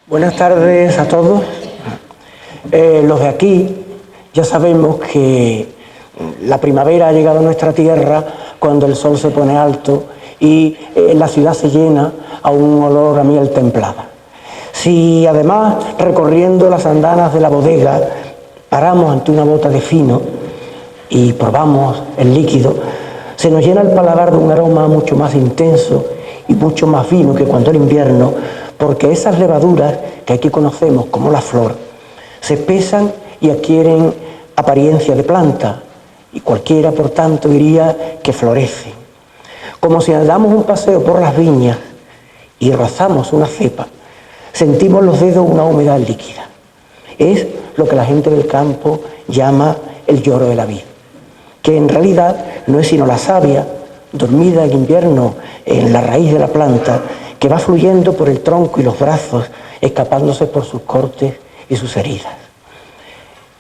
Buenas tardes a todos. Los de aquí ya sabemos que la primavera ha llegado a nuestra tierra cuando el sol se pone alto y la ciudad se llena a un olor a miel templada. Si además, recorriendo las andanas de la bodega, paramos ante una bota de fino y probamos el líquido, se nos llena el paladar de un aroma mucho más intenso y mucho más fino que cuando el invierno, porque esas levaduras que aquí conocemos como la flor se espesan y adquieren apariencia de planta, y cualquiera, por tanto, diría que florece. Como si damos un paseo por las viñas y rozamos una cepa, sentimos los dedos una humedad líquida. Es lo que la gente del campo llama el lloro de la vida, que en realidad no es sino la savia dormida en invierno en la raíz de la planta, que va fluyendo por el tronco y los brazos, escapándose por sus cortes y sus heridas.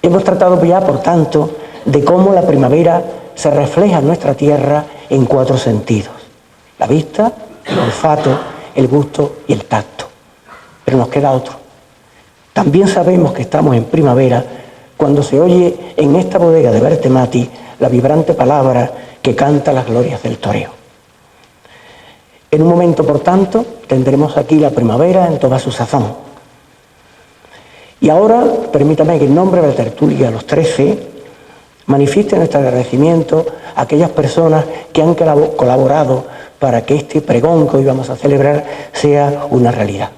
Hemos tratado ya, por tanto, de cómo la primavera se refleja en nuestra tierra en 4 sentidos: la vista, el olfato, el gusto y el tacto. Pero nos queda otro. También sabemos que estamos en primavera cuando se oye en esta bodega de Bertemati la vibrante palabra que canta las glorias del toreo. En un momento, por tanto, tendremos aquí la primavera en toda su sazón. Y ahora, permítame que en nombre de la tertulia Los 13 manifieste nuestro agradecimiento a aquellas personas que han colaborado para que este pregón que hoy vamos a celebrar sea una realidad.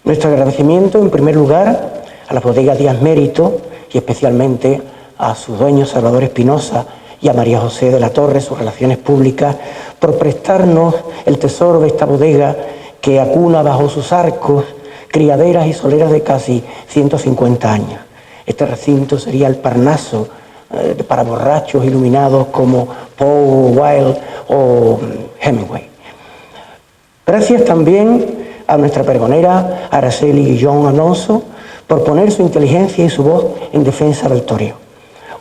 Nuestro agradecimiento, en primer lugar, a la bodega Díaz Mérito y especialmente a su dueño Salvador Espinosa y a María José de la Torre, sus relaciones públicas, por prestarnos el tesoro de esta bodega que acuna bajo sus arcos criaderas y soleras de casi 150 años. Este recinto sería el Parnaso para borrachos iluminados como Poe, Wilde o Hemingway. Gracias también a nuestra pregonera Araceli Guillón Alonso por poner su inteligencia y su voz en defensa del toreo.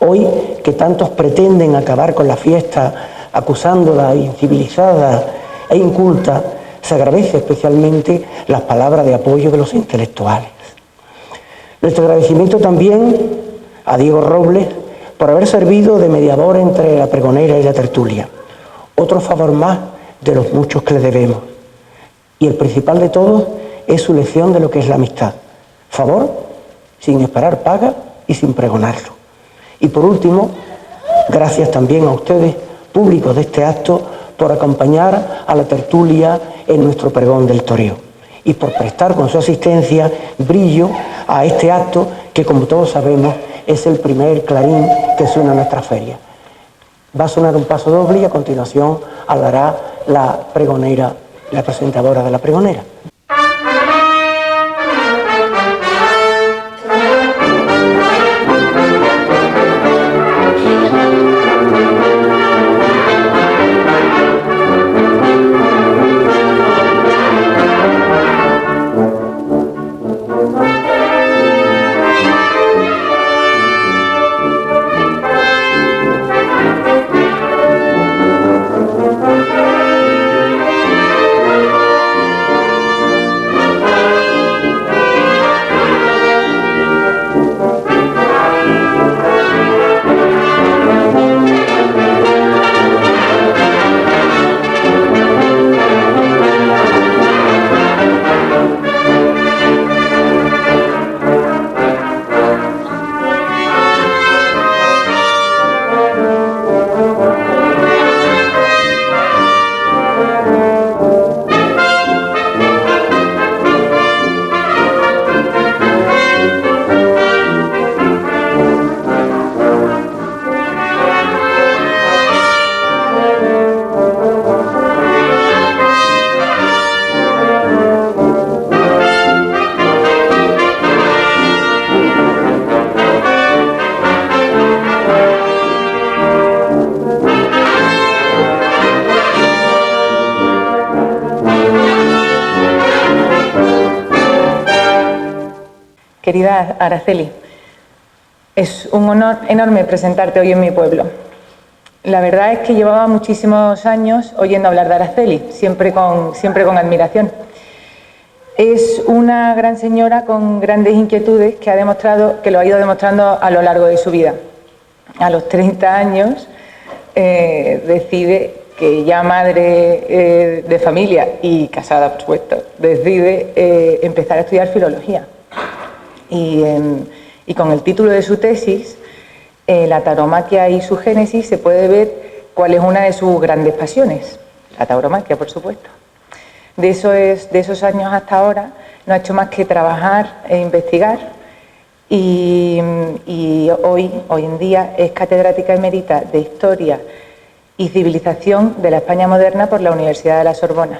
Hoy, que tantos pretenden acabar con la fiesta acusándola de incivilizada e inculta, se agradece especialmente las palabras de apoyo de los intelectuales. Nuestro agradecimiento también a Diego Robles por haber servido de mediador entre la pregonera y la tertulia. Otro favor más de los muchos que le debemos. Y el principal de todos es su lección de lo que es la amistad. Favor sin esperar paga y sin pregonarlo. Y por último, gracias también a ustedes, públicos de este acto, por acompañar a la tertulia en nuestro pregón del toreo y por prestar con su asistencia brillo a este acto que, como todos sabemos, es el primer clarín que suena en nuestra feria. Va a sonar un paso doble y a continuación hablará la pregonera, la presentadora de la pregonera. Querida Araceli, es un honor enorme presentarte hoy en mi pueblo. La verdad es que llevaba muchísimos años oyendo hablar de Araceli, siempre con admiración. Es una gran señora con grandes inquietudes que lo ha ido demostrando a lo largo de su vida. A los 30 años decide, que ya madre de familia y casada, por supuesto, decide empezar a estudiar filología. Y con el título de su tesis, la tauromaquia y su génesis, se puede ver cuál es una de sus grandes pasiones, la tauromaquia, por supuesto. De esos años hasta ahora no ha hecho más que trabajar e investigar y hoy en día es catedrática emérita de Historia y Civilización de la España Moderna por la Universidad de la Sorbona.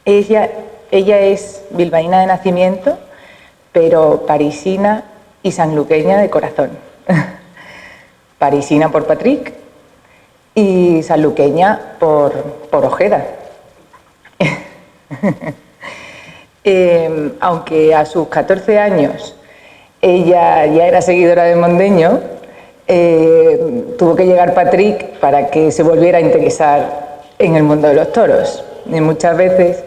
Ella es bilbaína de nacimiento, pero parisina y sanluqueña de corazón. Parisina por Patrick y sanluqueña por Ojeda. Aunque a sus 14 años ella ya era seguidora de Mondeño, tuvo que llegar Patrick para que se volviera a interesar en el mundo de los toros. Y muchas veces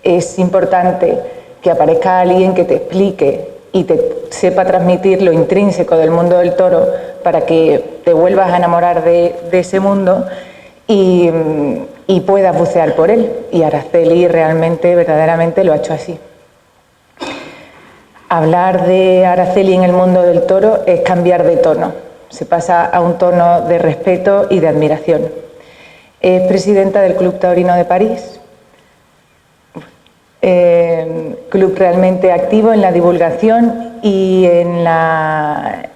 es importante que aparezca alguien que te explique y te sepa transmitir lo intrínseco del mundo del toro para que te vuelvas a enamorar de ese mundo y puedas bucear por él. Y Araceli realmente, verdaderamente lo ha hecho así. Hablar de Araceli en el mundo del toro es cambiar de tono. Se pasa a un tono de respeto y de admiración. Es presidenta del Club Taurino de París, club realmente activo en la divulgación y en la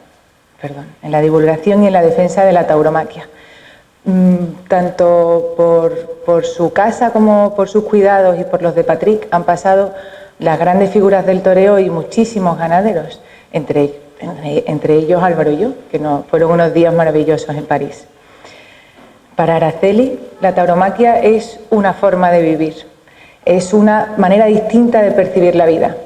divulgación y en la defensa de la tauromaquia. Tanto por su casa como por sus cuidados y por los de Patrick han pasado las grandes figuras del toreo y muchísimos ganaderos, entre ellos Álvaro y yo, que fueron unos días maravillosos en París. Para Araceli, la tauromaquia es una forma de vivir, es una manera distinta de percibir la vida.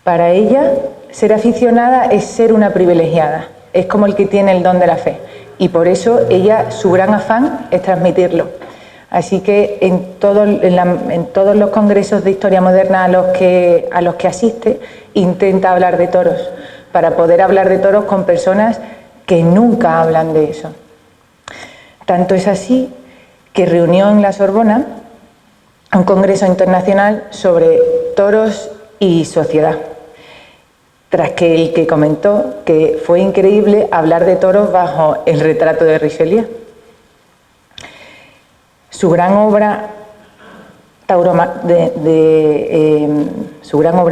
Para ella, ser aficionada es ser una privilegiada, es como el que tiene el don de la fe, y por eso su gran afán es transmitirlo. Así que en todos los congresos de historia moderna a los que asiste, intenta hablar de toros, para poder hablar de toros con personas que nunca hablan de eso. Tanto es así que reunió en la Sorbona un congreso internacional sobre toros y sociedad, tras que comentó que fue increíble hablar de toros bajo el retrato de Richelieu. Su gran obra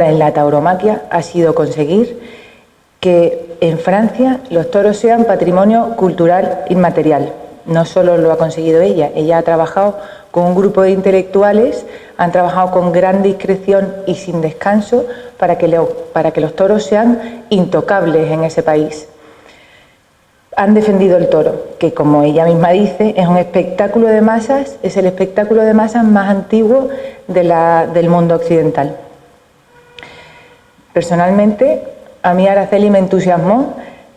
en la tauromaquia ha sido conseguir que en Francia los toros sean patrimonio cultural inmaterial. No solo lo ha conseguido ella ha trabajado con un grupo de intelectuales, han trabajado con gran discreción y sin descanso para que los toros sean intocables en ese país. Han defendido el toro, que como ella misma dice, es un espectáculo de masas, es el espectáculo de masas más antiguo del mundo occidental. Personalmente, a mí Araceli me entusiasmó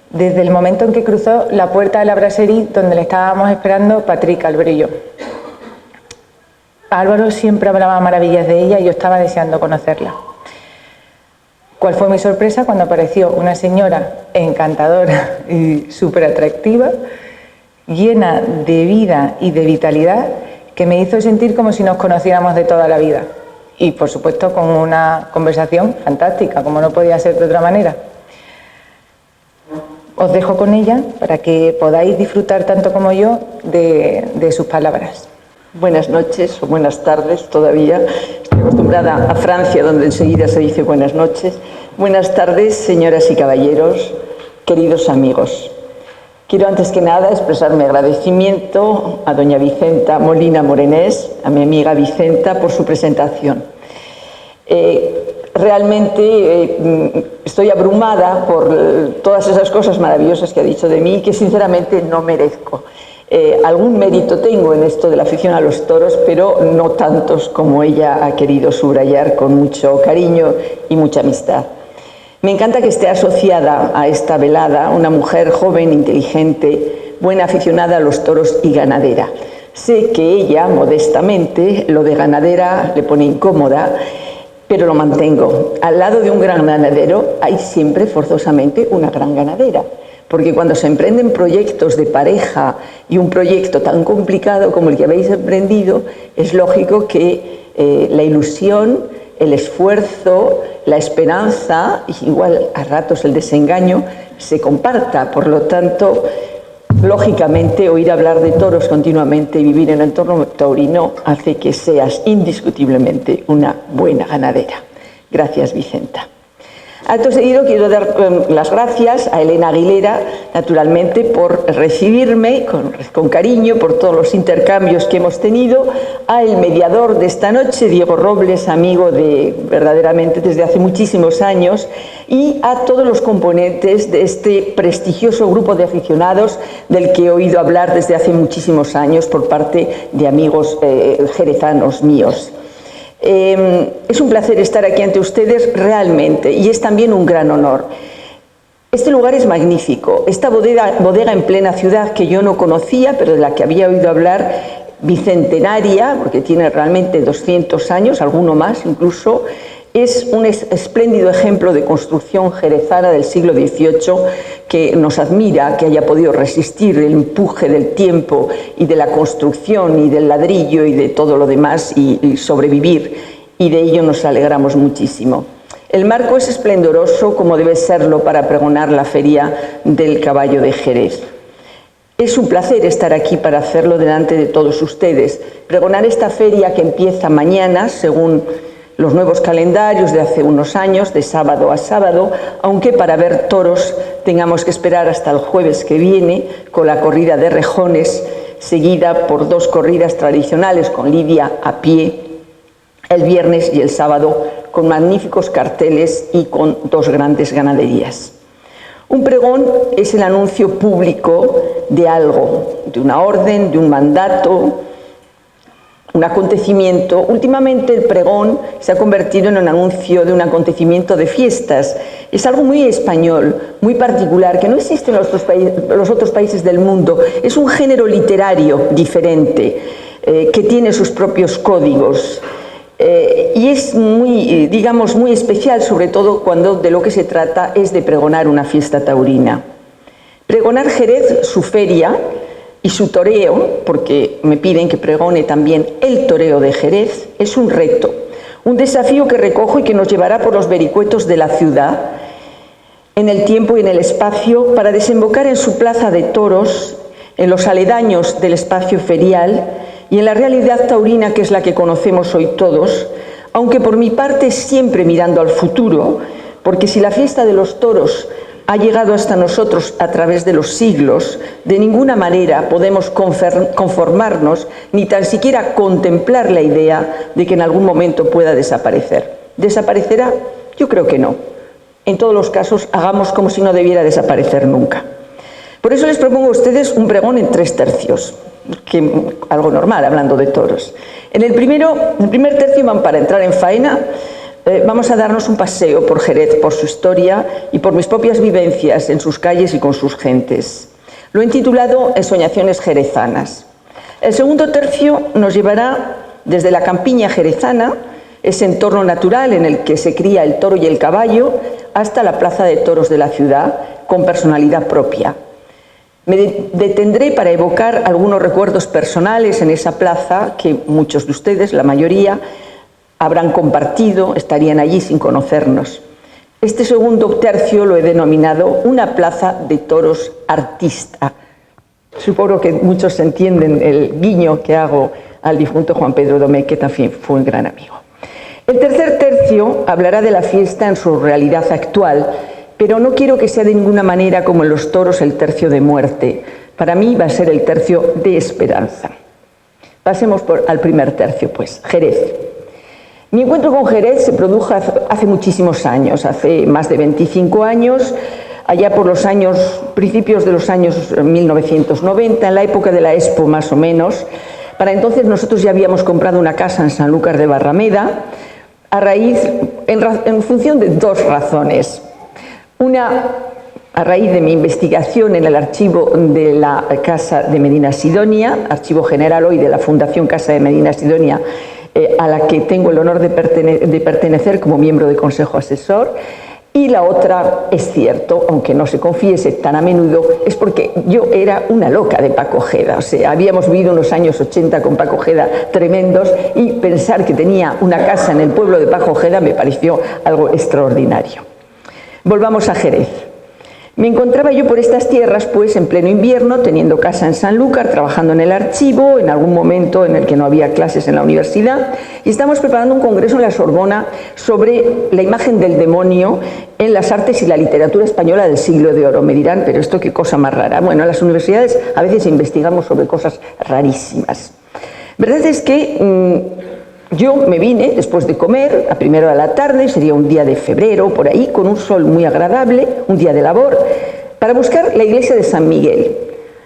desde el momento en que cruzó la puerta de la brasserie donde le estábamos esperando Patrick, Álvaro y yo. Álvaro siempre hablaba maravillas de ella y yo estaba deseando conocerla. ¿Cuál fue mi sorpresa cuando apareció una señora encantadora y súper atractiva, llena de vida y de vitalidad, que me hizo sentir como si nos conociéramos de toda la vida? Y, por supuesto, con una conversación fantástica, como no podía ser de otra manera. Os dejo con ella para que podáis disfrutar tanto como yo de sus palabras. Buenas noches o buenas tardes todavía. Estoy acostumbrada a Francia, donde enseguida se dice buenas noches. Buenas tardes, señoras y caballeros, queridos amigos. Quiero antes que nada expresar mi agradecimiento a doña Vicenta Molina Morenés, a mi amiga Vicenta, por su presentación. Realmente estoy abrumada por todas esas cosas maravillosas que ha dicho de mí y que sinceramente no merezco. Algún mérito tengo en esto de la afición a los toros, pero no tantos como ella ha querido subrayar con mucho cariño y mucha amistad. Me encanta que esté asociada a esta velada una mujer joven, inteligente, buena aficionada a los toros y ganadera. Sé que ella, modestamente, lo de ganadera le pone incómoda, pero lo mantengo. Al lado de un gran ganadero hay siempre forzosamente una gran ganadera, porque cuando se emprenden proyectos de pareja y un proyecto tan complicado como el que habéis emprendido, es lógico que la ilusión, el esfuerzo, la esperanza, y igual a ratos el desengaño, se comparta. Por lo tanto, lógicamente, oír hablar de toros continuamente y vivir en el entorno taurino hace que seas indiscutiblemente una buena ganadera. Gracias, Vicenta. Acto seguido quiero dar las gracias a Elena Aguilera, naturalmente, por recibirme con cariño, por todos los intercambios que hemos tenido, al mediador de esta noche, Diego Robles, amigo de verdaderamente desde hace muchísimos años, y a todos los componentes de este prestigioso grupo de aficionados del que he oído hablar desde hace muchísimos años por parte de amigos jerezanos míos. Es un placer estar aquí ante ustedes realmente, y es también un gran honor. Este lugar es magnífico, esta bodega en plena ciudad que yo no conocía, pero de la que había oído hablar, bicentenaria, porque tiene realmente 200 años, alguno más incluso, es un espléndido ejemplo de construcción jerezana del siglo XVIII que nos admira que haya podido resistir el empuje del tiempo y de la construcción y del ladrillo y de todo lo demás y sobrevivir, y de ello nos alegramos muchísimo. El marco es esplendoroso como debe serlo para pregonar la Feria del Caballo de Jerez. Es un placer estar aquí para hacerlo delante de todos ustedes, pregonar esta feria que empieza mañana según los nuevos calendarios de hace unos años, de sábado a sábado, aunque para ver toros tengamos que esperar hasta el jueves que viene, con la corrida de rejones, seguida por 2 corridas tradicionales con lidia a pie, el viernes y el sábado, con magníficos carteles y con 2 grandes ganaderías. Un pregón es el anuncio público de algo, de una orden, de un mandato, un acontecimiento. Últimamente el pregón se ha convertido en un anuncio de un acontecimiento de fiestas. Es algo muy español, muy particular, que no existe en los otros países del mundo. Es un género literario diferente, que tiene sus propios códigos. Y es muy, digamos, muy especial, sobre todo cuando de lo que se trata es de pregonar una fiesta taurina. Pregonar Jerez, su feria, y su toreo, porque me piden que pregone también el toreo de Jerez, es un reto, un desafío que recojo y que nos llevará por los vericuetos de la ciudad, en el tiempo y en el espacio, para desembocar en su plaza de toros, en los aledaños del espacio ferial y en la realidad taurina que es la que conocemos hoy todos, aunque por mi parte siempre mirando al futuro, porque si la fiesta de los toros ha llegado hasta nosotros a través de los siglos, de ninguna manera podemos conformarnos ni tan siquiera contemplar la idea de que en algún momento pueda desaparecer. ¿Desaparecerá? Yo creo que no. En todos los casos, hagamos como si no debiera desaparecer nunca. Por eso les propongo a ustedes un pregón en 3 tercios, algo normal hablando de toros. En el primer tercio, para entrar en faena, vamos a darnos un paseo por Jerez, por su historia y por mis propias vivencias en sus calles y con sus gentes. Lo he intitulado Ensoñaciones jerezanas. El segundo tercio nos llevará desde la campiña jerezana, ese entorno natural en el que se cría el toro y el caballo, hasta la plaza de toros de la ciudad, con personalidad propia. Me detendré para evocar algunos recuerdos personales en esa plaza que muchos de ustedes, la mayoría, habrán compartido, estarían allí sin conocernos. Este segundo tercio lo he denominado una plaza de toros artista. Supongo que muchos entienden el guiño que hago al difunto Juan Pedro Domecq, que también fue un gran amigo. El tercer tercio hablará de la fiesta en su realidad actual, pero no quiero que sea de ninguna manera como en los toros el tercio de muerte. Para mí va a ser el tercio de esperanza. Pasemos al primer tercio, pues, Jerez. Mi encuentro con Jerez se produjo hace muchísimos años, hace más de 25 años, allá por los principios de los años 1990, en la época de la Expo más o menos. Para entonces nosotros ya habíamos comprado una casa en Sanlúcar de Barrameda, en función de 2 razones. A raíz de mi investigación en el archivo de la Casa de Medina Sidonia, archivo general hoy de la Fundación Casa de Medina Sidonia, a la que tengo el honor de pertenecer como miembro de Consejo Asesor, y la otra, es cierto, aunque no se confiese tan a menudo, es porque yo era una loca de Paco Ojeda. O sea, habíamos vivido unos años 80 con Paco Ojeda tremendos, y pensar que tenía una casa en el pueblo de Paco Ojeda me pareció algo extraordinario. Volvamos a Jerez. Me encontraba yo por estas tierras, pues, en pleno invierno, teniendo casa en Sanlúcar, trabajando en el archivo, en algún momento en el que no había clases en la universidad, y estábamos preparando un congreso en la Sorbona sobre la imagen del demonio en las artes y la literatura española del siglo de oro. Me dirán, pero esto qué cosa más rara. Bueno, en las universidades a veces investigamos sobre cosas rarísimas. Verdad es que yo me vine después de comer a primera hora de la tarde, sería un día de febrero por ahí, con un sol muy agradable, un día de labor, para buscar la iglesia de San Miguel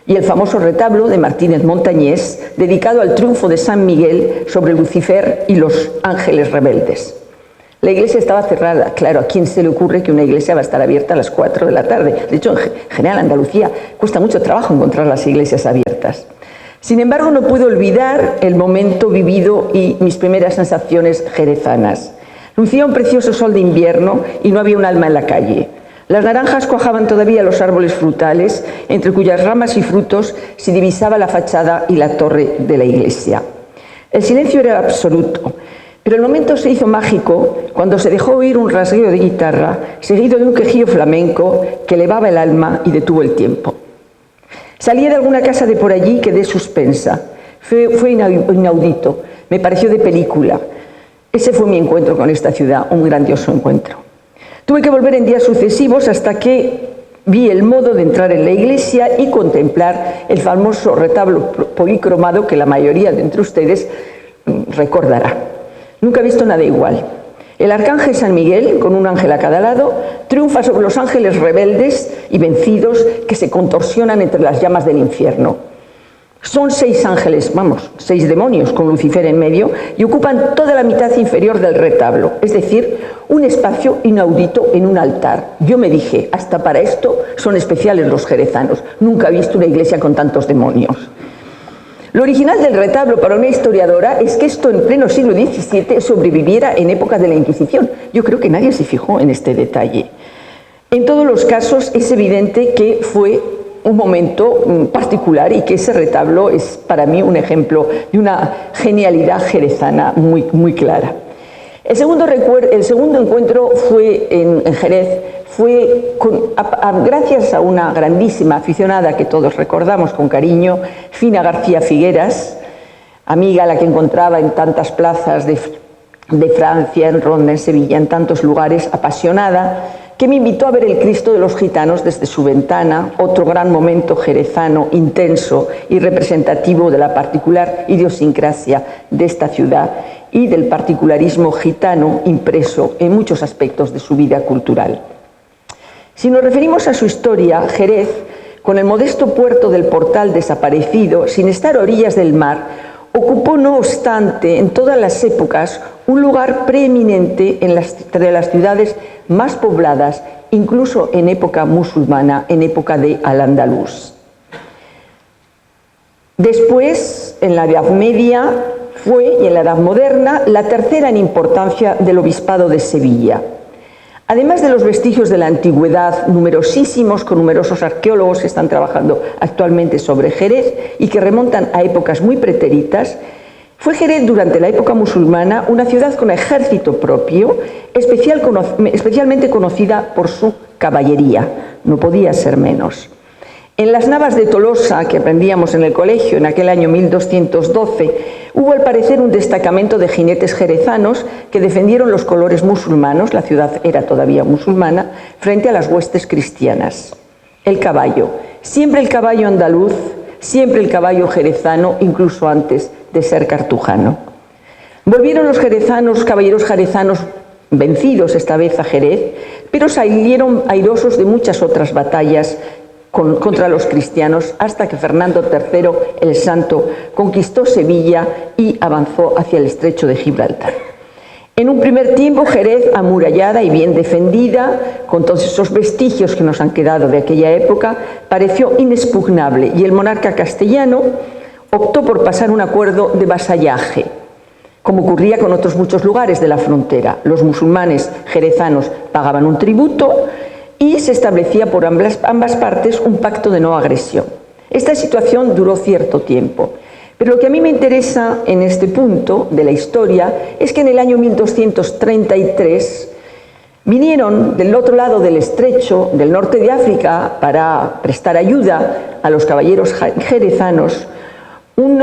y el famoso retablo de Martínez Montañés dedicado al triunfo de San Miguel sobre Lucifer y los ángeles rebeldes. La iglesia estaba cerrada. Claro, ¿a quién se le ocurre que una iglesia va a estar abierta a las 4 de la tarde? De hecho, en general, Andalucía cuesta mucho trabajo encontrar las iglesias abiertas. Sin embargo, no puedo olvidar el momento vivido y mis primeras sensaciones jerezanas. Lucía un precioso sol de invierno y no había un alma en la calle. Las naranjas cuajaban todavía los árboles frutales, entre cuyas ramas y frutos se divisaba la fachada y la torre de la iglesia. El silencio era absoluto, pero el momento se hizo mágico cuando se dejó oír un rasgueo de guitarra, seguido de un quejío flamenco que elevaba el alma y detuvo el tiempo. Salí de alguna casa de por allí y quedé suspensa. Fue inaudito, me pareció de película. Ese fue mi encuentro con esta ciudad, un grandioso encuentro. Tuve que volver en días sucesivos hasta que vi el modo de entrar en la iglesia y contemplar el famoso retablo policromado que la mayoría de entre ustedes recordará. Nunca he visto nada igual. El arcángel San Miguel, con un ángel a cada lado, triunfa sobre los ángeles rebeldes y vencidos que se contorsionan entre las llamas del infierno. Son 6 ángeles, 6 demonios con Lucifer en medio, y ocupan toda la mitad inferior del retablo, es decir, un espacio inaudito en un altar. Yo me dije, hasta para esto son especiales los jerezanos. Nunca he visto una iglesia con tantos demonios. Lo original del retablo para una historiadora es que esto en pleno siglo XVII sobreviviera en épocas de la Inquisición. Yo creo que nadie se fijó en este detalle. En todos los casos es evidente que fue un momento particular y que ese retablo es para mí un ejemplo de una genialidad jerezana muy, muy clara. El segundo encuentro fue en Jerez, fue gracias a una grandísima aficionada que todos recordamos con cariño, Fina García Figueras, amiga a la que encontraba en tantas plazas de Francia, en Ronda, en Sevilla, en tantos lugares, apasionada, que me invitó a ver el Cristo de los Gitanos desde su ventana, otro gran momento jerezano, intenso y representativo de la particular idiosincrasia de esta ciudad y del particularismo gitano impreso en muchos aspectos de su vida cultural. Si nos referimos a su historia, Jerez, con el modesto puerto del Portal desaparecido, sin estar a orillas del mar, ocupó, no obstante, en todas las épocas, un lugar preeminente entre las ciudades más pobladas, incluso en época musulmana, en época de Al-Ándalus. Después, en la Edad Media, y en la Edad Moderna, la tercera en importancia del Obispado de Sevilla. Además de los vestigios de la antigüedad, numerosísimos, con numerosos arqueólogos que están trabajando actualmente sobre Jerez y que remontan a épocas muy pretéritas, fue Jerez durante la época musulmana una ciudad con ejército propio, especialmente conocida por su caballería, no podía ser menos. En las Navas de Tolosa, que aprendíamos en el colegio en aquel año 1212, hubo al parecer un destacamento de jinetes jerezanos que defendieron los colores musulmanos, la ciudad era todavía musulmana, frente a las huestes cristianas. El caballo, siempre el caballo andaluz, siempre el caballo jerezano, incluso antes de ser cartujano. Volvieron los caballeros jerezanos vencidos esta vez a Jerez, pero salieron airosos de muchas otras batallas contra los cristianos hasta que Fernando III el Santo conquistó Sevilla y avanzó hacia el estrecho de Gibraltar. En un primer tiempo, Jerez, amurallada y bien defendida, con todos esos vestigios que nos han quedado de aquella época, pareció inexpugnable y el monarca castellano optó por pasar un acuerdo de vasallaje, como ocurría con otros muchos lugares de la frontera. Los musulmanes jerezanos pagaban un tributo y se establecía por ambas partes un pacto de no agresión. Esta situación duró cierto tiempo. Pero lo que a mí me interesa en este punto de la historia es que en el año 1233 vinieron del otro lado del estrecho, del norte de África, para prestar ayuda a los caballeros jerezanos, un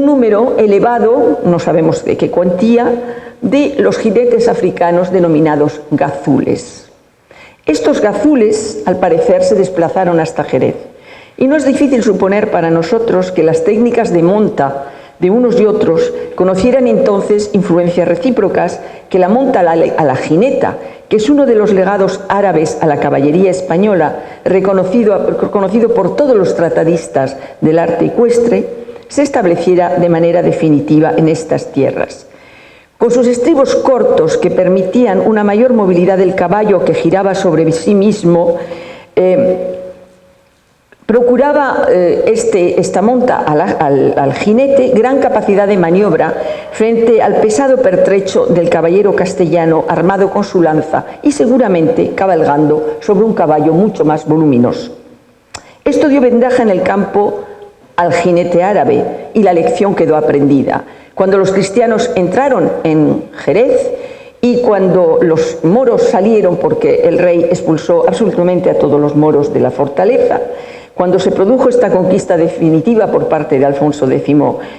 número elevado, no sabemos de qué cuantía, de los jinetes africanos denominados gazules. Estos gazules, al parecer, se desplazaron hasta Jerez. Y no es difícil suponer para nosotros que las técnicas de monta de unos y otros conocieran entonces influencias recíprocas, que la monta a la jineta, que es uno de los legados árabes a la caballería española, reconocido por todos los tratadistas del arte ecuestre, se estableciera de manera definitiva en estas tierras. Con sus estribos cortos que permitían una mayor movilidad del caballo que giraba sobre sí mismo, procuraba esta monta al jinete gran capacidad de maniobra frente al pesado pertrecho del caballero castellano armado con su lanza y seguramente cabalgando sobre un caballo mucho más voluminoso. Esto dio ventaja en el campo al jinete árabe y la lección quedó aprendida. Cuando los cristianos entraron en Jerez y cuando los moros salieron, porque el rey expulsó absolutamente a todos los moros de la fortaleza, cuando se produjo esta conquista definitiva por parte de Alfonso X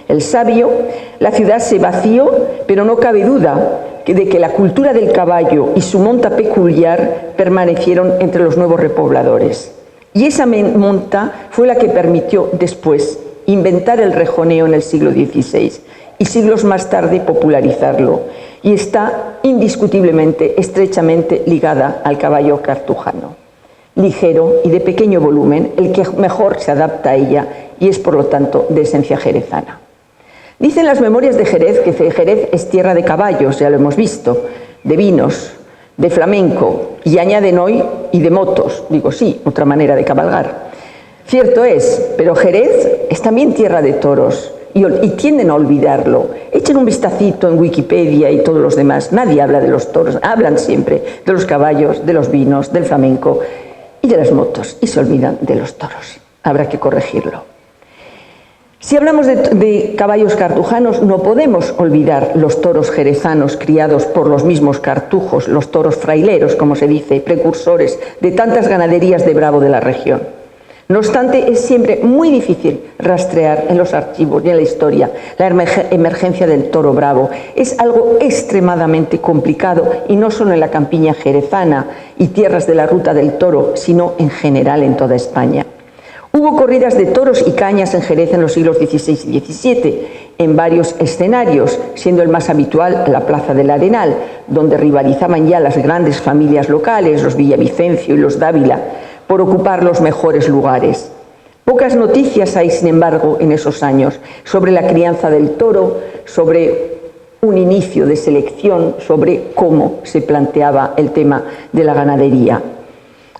el Sabio, la ciudad se vació, pero no cabe duda de que la cultura del caballo y su monta peculiar permanecieron entre los nuevos repobladores. Y esa monta fue la que permitió después inventar el rejoneo en el siglo XVI y siglos más tarde popularizarlo. Y está indiscutiblemente, estrechamente ligada al caballo cartujano. Ligero y de pequeño volumen, el que mejor se adapta a ella y es por lo tanto de esencia jerezana. Dicen las memorias de Jerez que Jerez es tierra de caballos, ya lo hemos visto, de vinos, de flamenco, y añaden hoy y de motos. Digo, sí, otra manera de cabalgar. Cierto es, pero Jerez es también tierra de toros y tienden a olvidarlo. Echen un vistacito en Wikipedia y todos los demás, nadie habla de los toros, hablan siempre de los caballos, de los vinos, del flamenco y de las motos, y se olvidan de los toros. Habrá que corregirlo. Si hablamos de caballos cartujanos, no podemos olvidar los toros jerezanos criados por los mismos cartujos, los toros fraileros, como se dice, precursores de tantas ganaderías de bravo de la región. No obstante, es siempre muy difícil rastrear en los archivos y en la historia la emergencia del toro bravo. Es algo extremadamente complicado, y no solo en la campiña jerezana y tierras de la ruta del toro, sino en general en toda España. Hubo corridas de toros y cañas en Jerez en los siglos XVI y XVII, en varios escenarios, siendo el más habitual la Plaza del Arenal, donde rivalizaban ya las grandes familias locales, los Villavicencio y los Dávila, por ocupar los mejores lugares. Pocas noticias hay, sin embargo, en esos años sobre la crianza del toro, sobre un inicio de selección, sobre cómo se planteaba el tema de la ganadería.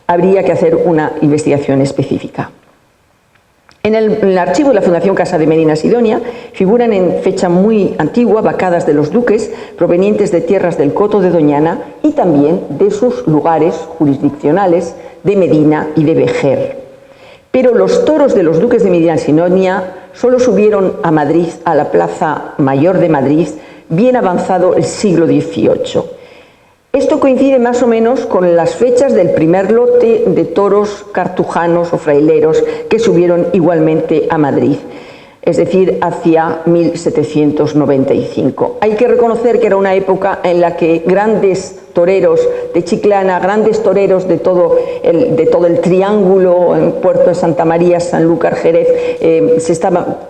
Habría que hacer una investigación específica. En el archivo de la Fundación Casa de Medina Sidonia figuran en fecha muy antigua vacadas de los duques provenientes de tierras del Coto de Doñana y también de sus lugares jurisdiccionales de Medina y de Vejer. Pero los toros de los duques de Medina Sidonia solo subieron a Madrid, a la Plaza Mayor de Madrid, bien avanzado el siglo XVIII. Esto coincide más o menos con las fechas del primer lote de toros cartujanos o fraileros que subieron igualmente a Madrid, es decir, hacia 1795. Hay que reconocer que era una época en la que grandes toreros de Chiclana, grandes toreros de todo el triángulo, en Puerto de Santa María, Sanlúcar, Jerez,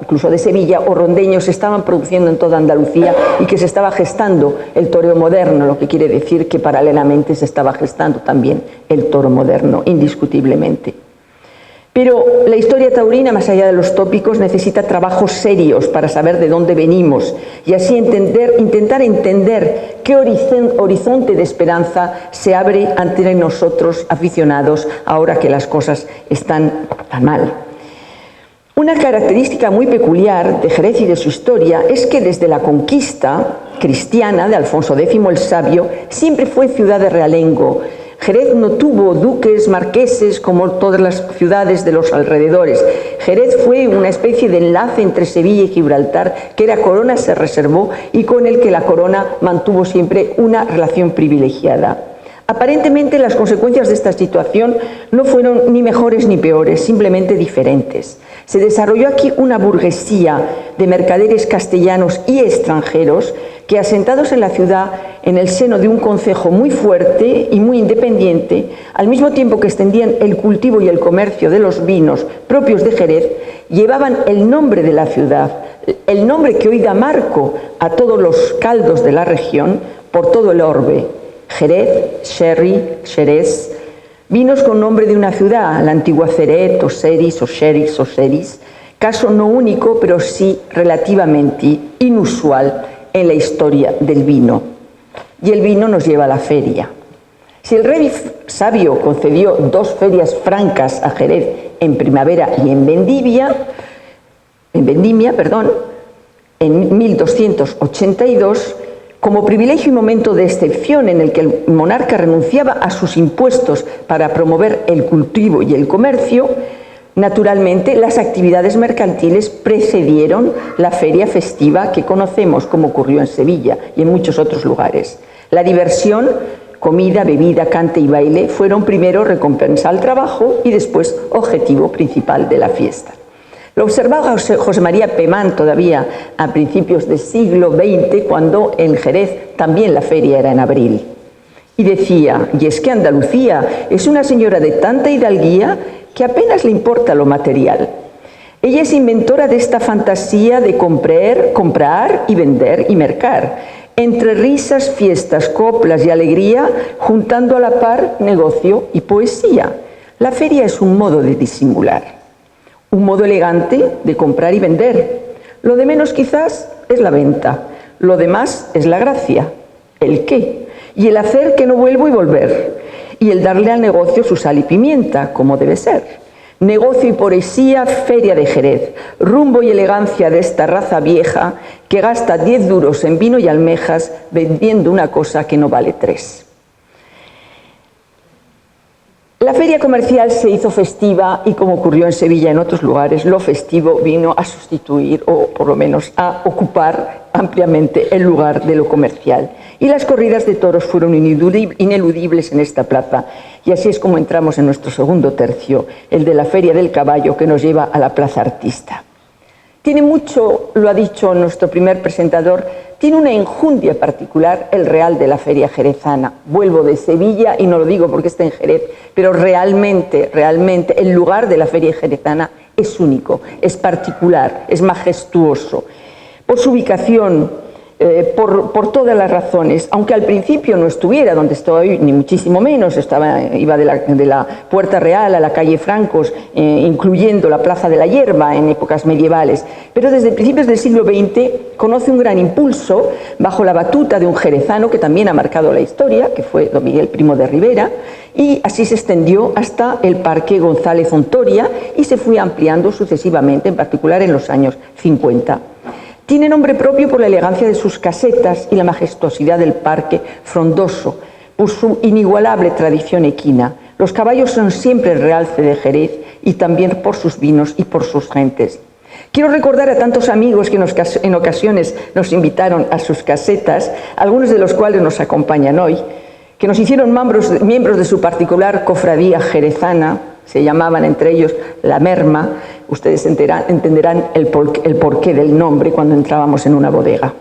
incluso de Sevilla o rondeños, se estaban produciendo en toda Andalucía y que se estaba gestando el toreo moderno, lo que quiere decir que paralelamente se estaba gestando también el toro moderno, indiscutiblemente. Pero la historia taurina, más allá de los tópicos, necesita trabajos serios para saber de dónde venimos y así intentar entender qué horizonte de esperanza se abre ante nosotros aficionados ahora que las cosas están tan mal. Una característica muy peculiar de Jerez y de su historia es que desde la conquista cristiana de Alfonso X el Sabio siempre fue ciudad de realengo. Jerez no tuvo duques, marqueses como todas las ciudades de los alrededores. Jerez fue una especie de enlace entre Sevilla y Gibraltar que la corona se reservó y con el que la corona mantuvo siempre una relación privilegiada. Aparentemente las consecuencias de esta situación no fueron ni mejores ni peores, simplemente diferentes. Se desarrolló aquí una burguesía de mercaderes castellanos y extranjeros que, asentados en la ciudad, en el seno de un concejo muy fuerte y muy independiente, al mismo tiempo que extendían el cultivo y el comercio de los vinos propios de Jerez, llevaban el nombre de la ciudad, el nombre que hoy da marco a todos los caldos de la región por todo el orbe. Jerez, Sherry, Xerez, vinos con nombre de una ciudad, la antigua Ceret, o Seris, o Xeris, o Seris, caso no único, pero sí relativamente inusual en la historia del vino. Y el vino nos lleva a la feria. Si el rey sabio concedió 2 ferias francas a Jerez en primavera y en vendimia, en 1282, como privilegio y momento de excepción en el que el monarca renunciaba a sus impuestos para promover el cultivo y el comercio, naturalmente las actividades mercantiles precedieron la feria festiva que conocemos, como ocurrió en Sevilla y en muchos otros lugares. La diversión, comida, bebida, cante y baile fueron primero recompensa al trabajo y después objetivo principal de la fiesta. Lo observaba José María Pemán todavía a principios del siglo XX, cuando en Jerez también la feria era en abril. Y decía, y es que Andalucía es una señora de tanta hidalguía que apenas le importa lo material. Ella es inventora de esta fantasía de comprar y vender y mercar, entre risas, fiestas, coplas y alegría, juntando a la par negocio y poesía. La feria es un modo de disimular. Un modo elegante de comprar y vender. Lo de menos quizás es la venta, lo demás es la gracia, el qué, y el hacer que no vuelvo y volver, y el darle al negocio su sal y pimienta, como debe ser. Negocio y poesía, feria de Jerez, rumbo y elegancia de esta raza vieja que gasta 10 duros en vino y almejas vendiendo una cosa que no vale 3. La feria comercial se hizo festiva y, como ocurrió en Sevilla y en otros lugares, lo festivo vino a sustituir o por lo menos a ocupar ampliamente el lugar de lo comercial. Y las corridas de toros fueron ineludibles en esta plaza. Y así es como entramos en nuestro segundo tercio, el de la Feria del Caballo, que nos lleva a la Plaza Artista. Tiene mucho, lo ha dicho nuestro primer presentador, tiene una enjundia particular el Real de la Feria Jerezana. Vuelvo de Sevilla y no lo digo porque está en Jerez, pero realmente el lugar de la Feria Jerezana es único, es particular, es majestuoso. Por su ubicación, por todas las razones, aunque al principio no estuviera donde estoy, ni muchísimo menos, iba de la Puerta Real a la calle Francos, incluyendo la Plaza de la Hierba en épocas medievales, pero desde principios del siglo XX conoce un gran impulso bajo la batuta de un jerezano que también ha marcado la historia, que fue don Miguel Primo de Rivera, y así se extendió hasta el Parque González Ontoria y se fue ampliando sucesivamente, en particular en los años 50. Tiene nombre propio por la elegancia de sus casetas y la majestuosidad del parque frondoso, por su inigualable tradición equina. Los caballos son siempre el realce de Jerez y también por sus vinos y por sus gentes. Quiero recordar a tantos amigos que en ocasiones nos invitaron a sus casetas, algunos de los cuales nos acompañan hoy, que nos hicieron miembros de su particular cofradía jerezana. Se llamaban entre ellos la Merma. Ustedes entenderán el porqué del nombre cuando entrábamos en una bodega.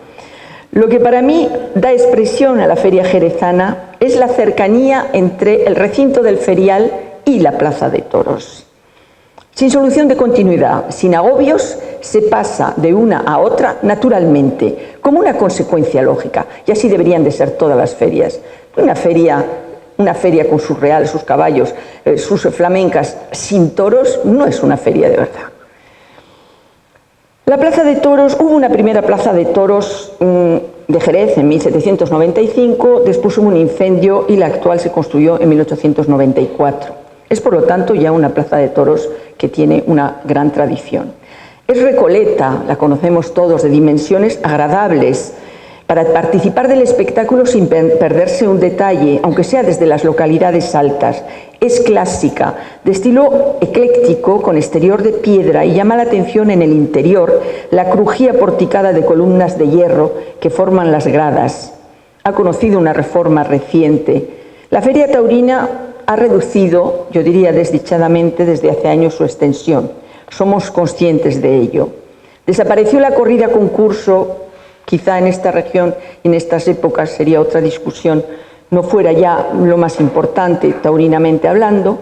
Lo que para mí da expresión a la feria jerezana es la cercanía entre el recinto del ferial y la plaza de toros. Sin solución de continuidad, sin agobios, se pasa de una a otra naturalmente, como una consecuencia lógica, y así deberían de ser todas las ferias. Una feria Una feria con sus reales, sus caballos, sus flamencas, sin toros, no es una feria de verdad. La plaza de toros, hubo una primera plaza de toros de Jerez en 1795, después hubo un incendio y la actual se construyó en 1894. Es por lo tanto ya una plaza de toros que tiene una gran tradición. Es recoleta, la conocemos todos, de dimensiones agradables, para participar del espectáculo sin perderse un detalle, aunque sea desde las localidades altas. Es clásica, de estilo ecléctico, con exterior de piedra, y llama la atención en el interior la crujía porticada de columnas de hierro que forman las gradas. Ha conocido una reforma reciente. La feria taurina ha reducido, yo diría desdichadamente, desde hace años su extensión. Somos conscientes de ello. Desapareció la corrida concurso. Quizá en esta región y en estas épocas sería otra discusión, no fuera ya lo más importante taurinamente hablando.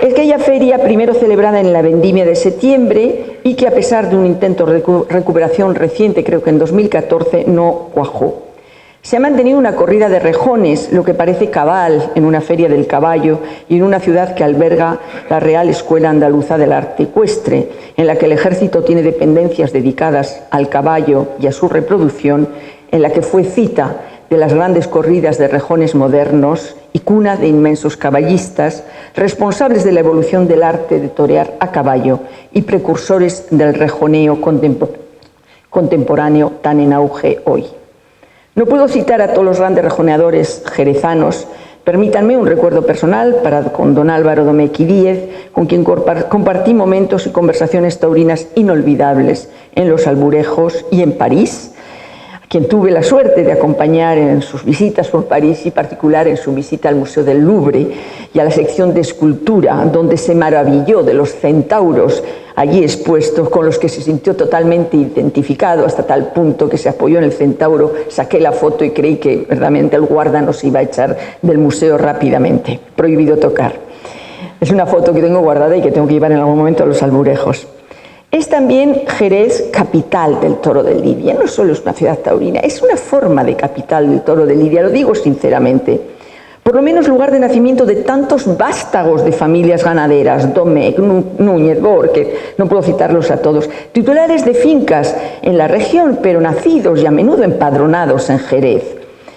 Es aquella feria primero celebrada en la vendimia de septiembre y que a pesar de un intento de recuperación reciente, creo que en 2014, no cuajó. Se ha mantenido una corrida de rejones, lo que parece cabal en una feria del caballo y en una ciudad que alberga la Real Escuela Andaluza del Arte Ecuestre, en la que el ejército tiene dependencias dedicadas al caballo y a su reproducción, en la que fue cita de las grandes corridas de rejones modernos y cuna de inmensos caballistas, responsables de la evolución del arte de torear a caballo y precursores del rejoneo contemporáneo tan en auge hoy. No puedo citar a todos los grandes rejoneadores jerezanos. Permítanme un recuerdo personal con don Álvaro Domequi Díez, con quien compartí momentos y conversaciones taurinas inolvidables en Los Alburejos y en París, a quien tuve la suerte de acompañar en sus visitas por París y en particular en su visita al Museo del Louvre y a la sección de escultura, donde se maravilló de los centauros allí expuestos, con los que se sintió totalmente identificado, hasta tal punto que se apoyó en el centauro, saqué la foto y creí que verdaderamente el guarda nos iba a echar del museo rápidamente. Prohibido tocar. Es una foto que tengo guardada y que tengo que llevar en algún momento a Los Alburejos. Es también Jerez capital del toro de Lidia. No solo es una ciudad taurina, es una forma de capital del toro de Lidia, lo digo sinceramente. Por lo menos lugar de nacimiento de tantos vástagos de familias ganaderas, Domecq, Núñez, Borges, no puedo citarlos a todos, titulares de fincas en la región, pero nacidos y a menudo empadronados en Jerez.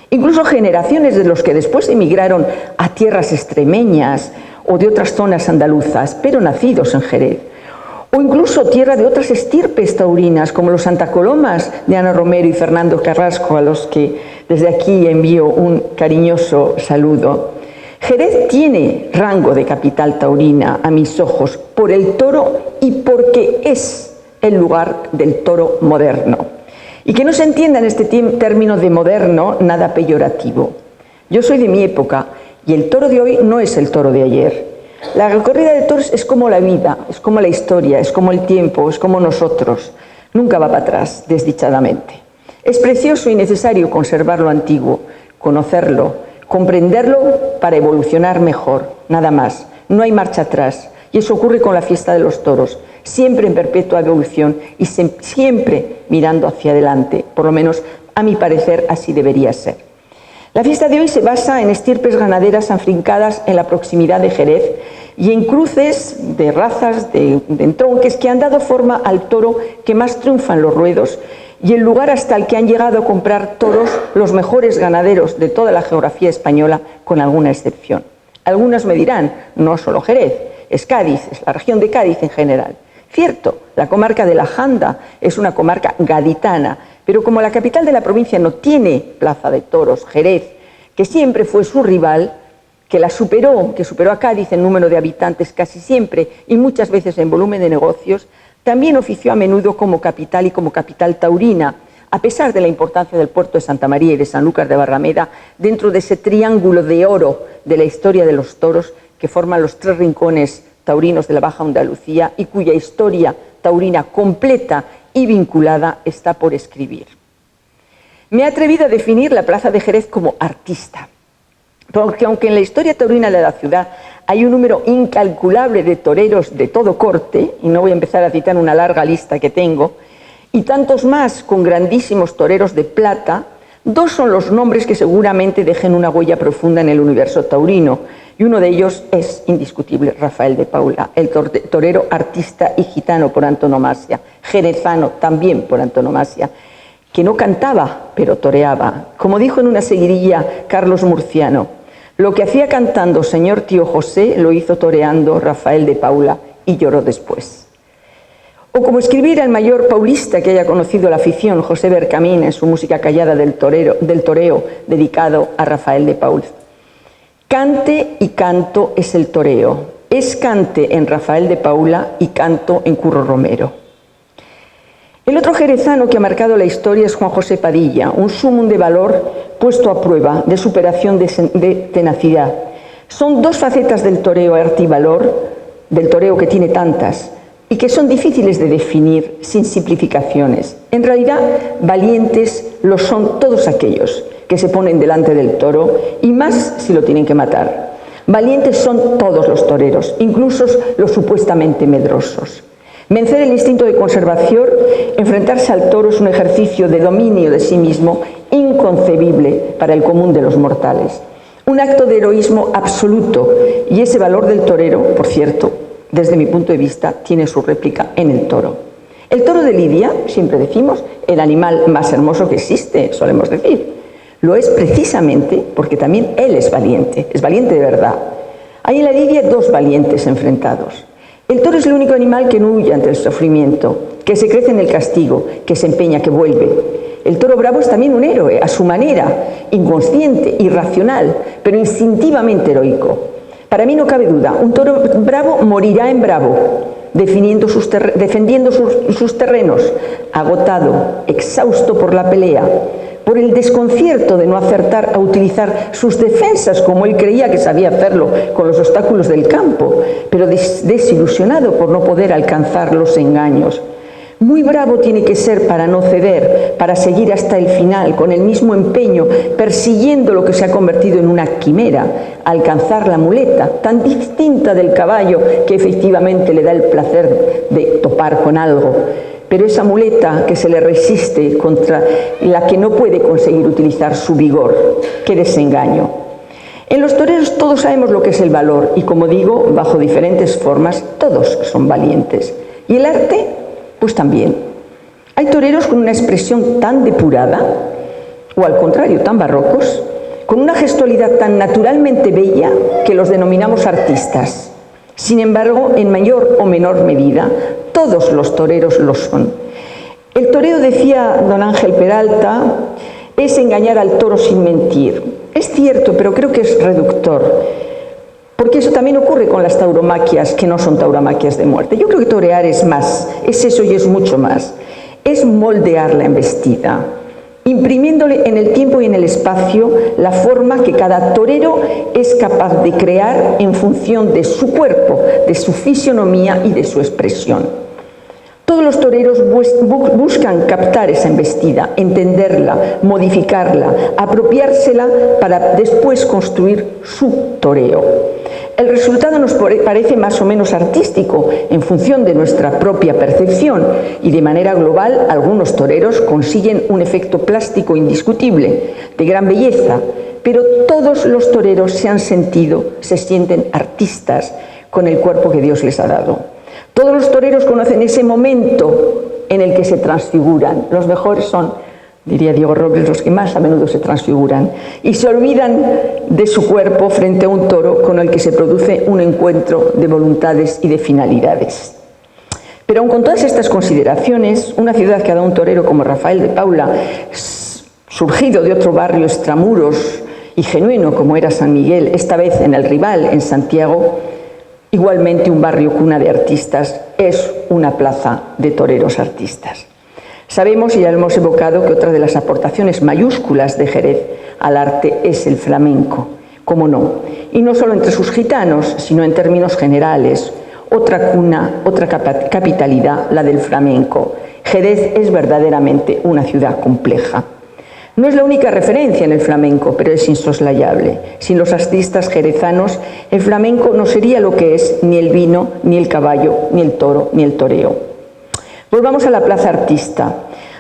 Incluso generaciones de los que después emigraron a tierras extremeñas o de otras zonas andaluzas, pero nacidos en Jerez. O incluso tierra de otras estirpes taurinas, como los Santa Colomas de Ana Romero y Fernando Carrasco, a los que desde aquí envío un cariñoso saludo. Jerez tiene rango de capital taurina a mis ojos por el toro y porque es el lugar del toro moderno. Y que no se entienda en este término de moderno nada peyorativo. Yo soy de mi época y el toro de hoy no es el toro de ayer. La corrida de toros es como la vida, es como la historia, es como el tiempo, es como nosotros. Nunca va para atrás, desdichadamente. Es precioso y necesario conservar lo antiguo, conocerlo, comprenderlo para evolucionar mejor, nada más. No hay marcha atrás. Y eso ocurre con la fiesta de los toros, siempre en perpetua evolución y siempre mirando hacia adelante. Por lo menos, a mi parecer, así debería ser. La fiesta de hoy se basa en estirpes ganaderas afincadas en la proximidad de Jerez y en cruces de razas, de entronques que han dado forma al toro que más triunfa en los ruedos y el lugar hasta el que han llegado a comprar toros los mejores ganaderos de toda la geografía española, con alguna excepción. Algunos me dirán, no solo Jerez, es Cádiz, es la región de Cádiz en general. Cierto, la comarca de la Janda es una comarca gaditana, pero como la capital de la provincia no tiene plaza de toros, Jerez, que siempre fue su rival, que superó a Cádiz en número de habitantes casi siempre y muchas veces en volumen de negocios, también ofició a menudo como capital y como capital taurina, a pesar de la importancia del puerto de Santa María y de Sanlúcar de Barrameda, dentro de ese triángulo de oro de la historia de los toros que forman los tres rincones taurinos de la Baja Andalucía y cuya historia taurina completa y vinculada está por escribir. Me he atrevido a definir la plaza de Jerez como artista, porque aunque en la historia taurina de la ciudad hay un número incalculable de toreros de todo corte, y no voy a empezar a citar una larga lista que tengo, y tantos más con grandísimos toreros de plata, Dos son los nombres que seguramente dejen una huella profunda en el universo taurino, y uno de ellos es indiscutible, Rafael de Paula, el torero artista y gitano por antonomasia, jerezano también por antonomasia, que no cantaba, pero toreaba. Como dijo en una seguidilla Carlos Murciano, lo que hacía cantando señor tío José, lo hizo toreando Rafael de Paula y lloró después. O como escribiera el mayor paulista que haya conocido la afición, José Bercamín, en su música callada del toreo, dedicado a Rafael de Paula. Cante y canto es el toreo, es cante en Rafael de Paula y canto en Curro Romero. El otro jerezano que ha marcado la historia es Juan José Padilla, un sumum de valor puesto a prueba, de superación, de tenacidad. Son dos facetas del toreo arte y valor, del toreo que tiene tantas, y que son difíciles de definir sin simplificaciones. En realidad, valientes lo son todos aquellos que se ponen delante del toro, y más si lo tienen que matar. Valientes son todos los toreros, incluso los supuestamente medrosos. Vencer el instinto de conservación, enfrentarse al toro es un ejercicio de dominio de sí mismo inconcebible para el común de los mortales. Un acto de heroísmo absoluto, y ese valor del torero, por cierto, desde mi punto de vista, tiene su réplica en el toro. El toro de Lidia, siempre decimos, el animal más hermoso que existe, solemos decir. Lo es precisamente porque también él es valiente de verdad. Hay en la Lidia dos valientes enfrentados. El toro es el único animal que no huye ante el sufrimiento, que se crece en el castigo, que se empeña, que vuelve. El toro bravo es también un héroe, a su manera, inconsciente, irracional, pero instintivamente heroico. Para mí no cabe duda, un toro bravo morirá en bravo, defendiendo sus terrenos, agotado, exhausto por la pelea, por el desconcierto de no acertar a utilizar sus defensas como él creía que sabía hacerlo con los obstáculos del campo, pero desilusionado por no poder alcanzar los engaños. Muy bravo tiene que ser para no ceder, para seguir hasta el final, con el mismo empeño, persiguiendo lo que se ha convertido en una quimera, alcanzar la muleta, tan distinta del caballo que efectivamente le da el placer de topar con algo. Pero esa muleta que se le resiste, contra la que no puede conseguir utilizar su vigor. ¡Qué desengaño! En los toreros todos sabemos lo que es el valor y, como digo, bajo diferentes formas, todos son valientes. ¿Y el arte? Pues también. Hay toreros con una expresión tan depurada, o al contrario, tan barrocos, con una gestualidad tan naturalmente bella que los denominamos artistas. Sin embargo, en mayor o menor medida, todos los toreros lo son. El toreo, decía don Ángel Peralta, es engañar al toro sin mentir. Es cierto, pero creo que es reductor, porque eso también ocurre con las tauromaquias, que no son tauromaquias de muerte. Yo creo que torear es más, es eso y es mucho más. Es moldear la embestida, imprimiéndole en el tiempo y en el espacio la forma que cada torero es capaz de crear en función de su cuerpo, de su fisionomía y de su expresión. Todos los toreros buscan captar esa embestida, entenderla, modificarla, apropiársela para después construir su toreo. El resultado nos parece más o menos artístico en función de nuestra propia percepción, y de manera global algunos toreros consiguen un efecto plástico indiscutible, de gran belleza, pero todos los toreros se sienten artistas con el cuerpo que Dios les ha dado. Todos los toreros conocen ese momento en el que se transfiguran. Los mejores son, diría Diego Robles, los que más a menudo se transfiguran y se olvidan de su cuerpo frente a un toro con el que se produce un encuentro de voluntades y de finalidades. Pero aun con todas estas consideraciones, una ciudad que ha dado un torero como Rafael de Paula, surgido de otro barrio extramuros y genuino como era San Miguel, esta vez en el rival, en Santiago, igualmente un barrio cuna de artistas, es una plaza de toreros artistas. Sabemos, y ya lo hemos evocado, que otra de las aportaciones mayúsculas de Jerez al arte es el flamenco, cómo no, y no solo entre sus gitanos, sino en términos generales. Otra cuna, otra capitalidad, la del flamenco. Jerez es verdaderamente una ciudad compleja. No es la única referencia en el flamenco, pero es insoslayable. Sin los artistas jerezanos, el flamenco no sería lo que es ni el vino, ni el caballo, ni el toro, ni el toreo. Volvamos a la plaza artista.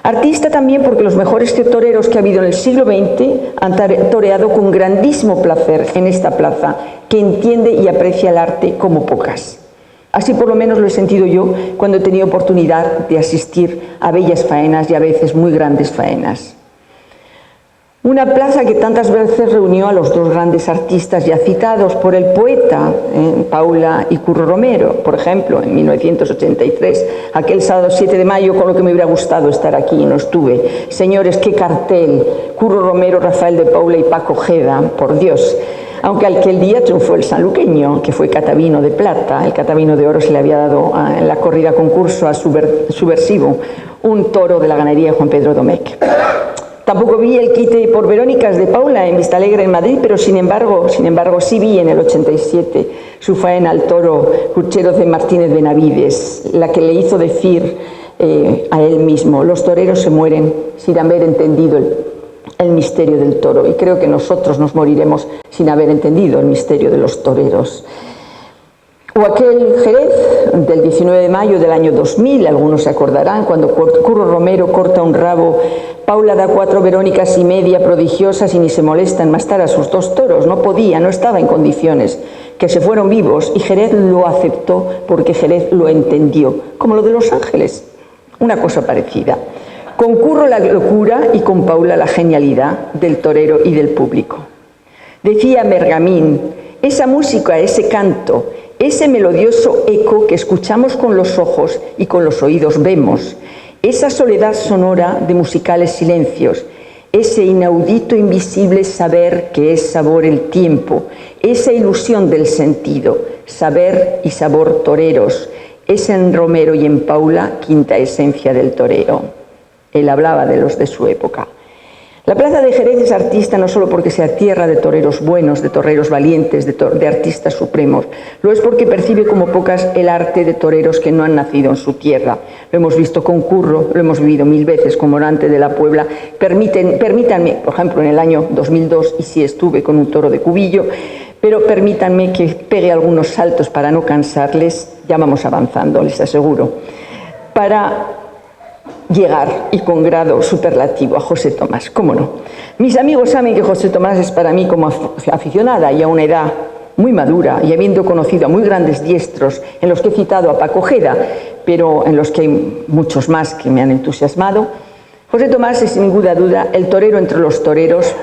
Artista también porque los mejores toreros que ha habido en el siglo XX han toreado con grandísimo placer en esta plaza, que entiende y aprecia el arte como pocas. Así por lo menos lo he sentido yo cuando he tenido oportunidad de asistir a bellas faenas y a veces muy grandes faenas. Una plaza que tantas veces reunió a los dos grandes artistas ya citados por el poeta, Paula y Curro Romero, por ejemplo, en 1983, aquel sábado 7 de mayo, con lo que me hubiera gustado estar aquí y no estuve. Señores, qué cartel, Curro Romero, Rafael de Paula y Paco Ojeda, por Dios. Aunque aquel día triunfó el sanluqueño, que fue Catavino de plata. El Catavino de oro se le había dado en la corrida concurso a Subversivo, un toro de la ganadería de Juan Pedro Domecq. Tampoco vi el quite por Verónicas de Paula en Vistalegre en Madrid, pero sin embargo sí vi en el 87 su faena al toro Curchero de Martínez Benavides, la que le hizo decir a él mismo: los toreros se mueren sin haber entendido el misterio del toro, y creo que nosotros nos moriremos sin haber entendido el misterio de los toreros. O aquel Jerez del 19 de mayo del año 2000, algunos se acordarán, cuando Curro Romero corta un rabo, Paula da 4 Verónicas y media prodigiosas y ni se molesta en mastar a sus 2 toros, no podía, no estaba en condiciones, que se fueron vivos, y Jerez lo aceptó porque Jerez lo entendió, como lo de Los Ángeles, una cosa parecida. Con Curro la locura y con Paula la genialidad del torero y del público. Decía Bergamín, esa música, ese canto, ese melodioso eco que escuchamos con los ojos y con los oídos vemos, esa soledad sonora de musicales silencios, ese inaudito invisible saber que es sabor el tiempo, esa ilusión del sentido, saber y sabor toreros, es en Romero y en Paula quinta esencia del toreo. Él hablaba de los de su época. La plaza de Jerez es artista no solo porque sea tierra de toreros buenos, de toreros valientes, de artistas supremos, lo es porque percibe como pocas el arte de toreros que no han nacido en su tierra. Lo hemos visto con Curro, lo hemos vivido 1000 veces con Morante de la Puebla. Permítanme, por ejemplo, en el año 2002, y sí estuve con un toro de Cubillo, pero permítanme que pegue algunos saltos para no cansarles, ya vamos avanzando, les aseguro, para llegar, y con grado superlativo, a José Tomás. ¿Cómo no? Mis amigos saben que José Tomás es para mí, como aficionada y a una edad muy madura, y habiendo conocido a muy grandes diestros, en los que he citado a Paco Ojeda, pero en los que hay muchos más que me han entusiasmado, José Tomás es sin ninguna duda el torero entre los toreros,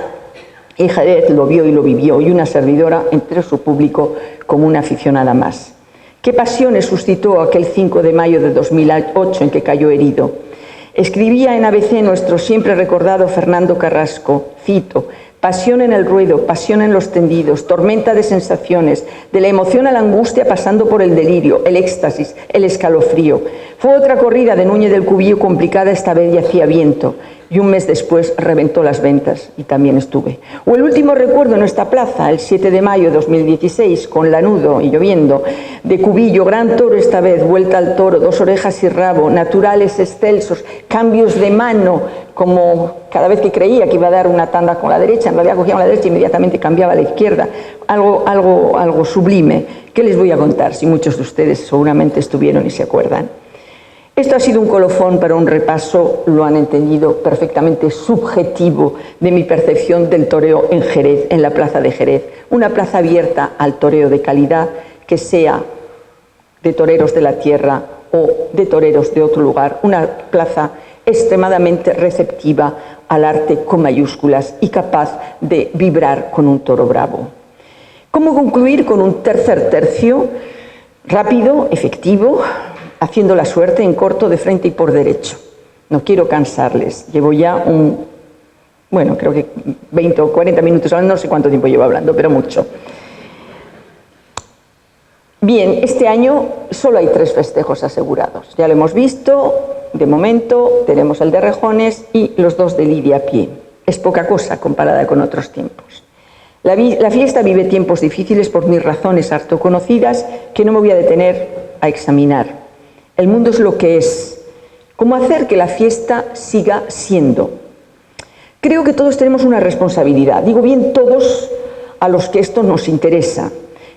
y Jerez lo vio y lo vivió, y una servidora entre su público como una aficionada más. ¿Qué pasiones suscitó aquel 5 de mayo de 2008 en que cayó herido? Escribía en ABC nuestro siempre recordado Fernando Carrasco, cito: pasión en el ruedo, pasión en los tendidos, tormenta de sensaciones, de la emoción a la angustia pasando por el delirio, el éxtasis, el escalofrío. Fue otra corrida de Núñez del Cubillo complicada, esta vez y hacía viento, y un mes después reventó las ventas, y también estuve. O el último recuerdo en esta plaza, el 7 de mayo de 2016, con lanudo y lloviendo, de Cubillo, gran toro esta vez, vuelta al toro, 2 orejas y rabo, naturales excelsos, cambios de mano, como cada vez que creía que iba a dar una tanda con la derecha, en realidad cogía con la derecha e inmediatamente cambiaba a la izquierda, algo sublime. ¿Qué les voy a contar si muchos de ustedes seguramente estuvieron y se acuerdan? Esto ha sido un colofón para un repaso, lo han entendido perfectamente, subjetivo de mi percepción del toreo en Jerez, en la plaza de Jerez. Una plaza abierta al toreo de calidad, que sea de toreros de la tierra o de toreros de otro lugar. Una plaza extremadamente receptiva al arte con mayúsculas y capaz de vibrar con un toro bravo. ¿Cómo concluir con un tercer tercio rápido, efectivo, haciendo la suerte en corto, de frente y por derecho? No quiero cansarles, llevo ya creo que 20 o 40 minutos hablando, no sé cuánto tiempo llevo hablando, pero mucho. Bien, este año solo hay 3 festejos asegurados, ya lo hemos visto, de momento tenemos el de Rejones y los 2 de Lidia a pie. Es poca cosa comparada con otros tiempos. La fiesta vive tiempos difíciles por mis razones harto conocidas que no me voy a detener a examinar. El mundo es lo que es. ¿Cómo hacer que la fiesta siga siendo? Creo que todos tenemos una responsabilidad. Digo bien todos a los que esto nos interesa.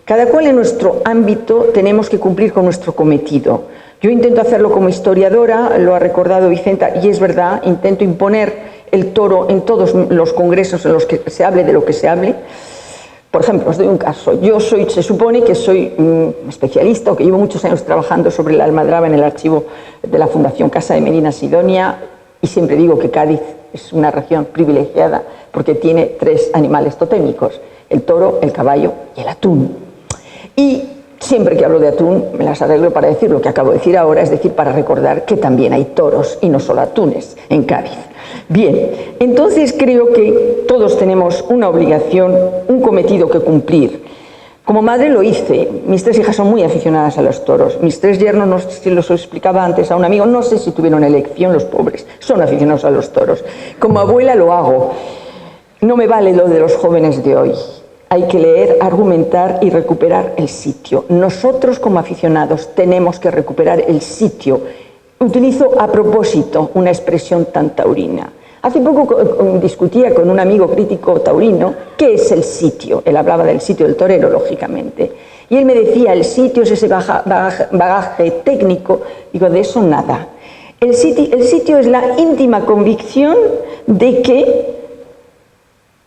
Cada cual en nuestro ámbito tenemos que cumplir con nuestro cometido. Yo intento hacerlo como historiadora, lo ha recordado Vicenta, y es verdad, intento imponer el toro en todos los congresos en los que se hable de lo que se hable. Por ejemplo, os doy un caso. Yo se supone que soy especialista, o que llevo muchos años trabajando sobre la almadraba en el archivo de la Fundación Casa de Medina Sidonia, y siempre digo que Cádiz es una región privilegiada porque tiene 3 animales totémicos: el toro, el caballo y el atún. Y siempre que hablo de atún me las arreglo para decir lo que acabo de decir ahora, es decir, para recordar que también hay toros y no solo atunes en Cádiz. Bien, entonces creo que todos tenemos una obligación, un cometido que cumplir. Como madre lo hice. Mis 3 hijas son muy aficionadas a los toros. Mis 3 yernos, no sé si los explicaba antes a un amigo, no sé si tuvieron elección, los pobres, son aficionados a los toros. Como abuela lo hago. No me vale lo de los jóvenes de hoy. Hay que leer, argumentar y recuperar el sitio. Nosotros como aficionados tenemos que recuperar el sitio. Utilizo a propósito una expresión tan taurina. Hace poco discutía con un amigo crítico taurino qué es el sitio. Él hablaba del sitio del torero, lógicamente. Y él me decía, el sitio es ese bagaje técnico. Digo, de eso nada. El sitio es la íntima convicción de que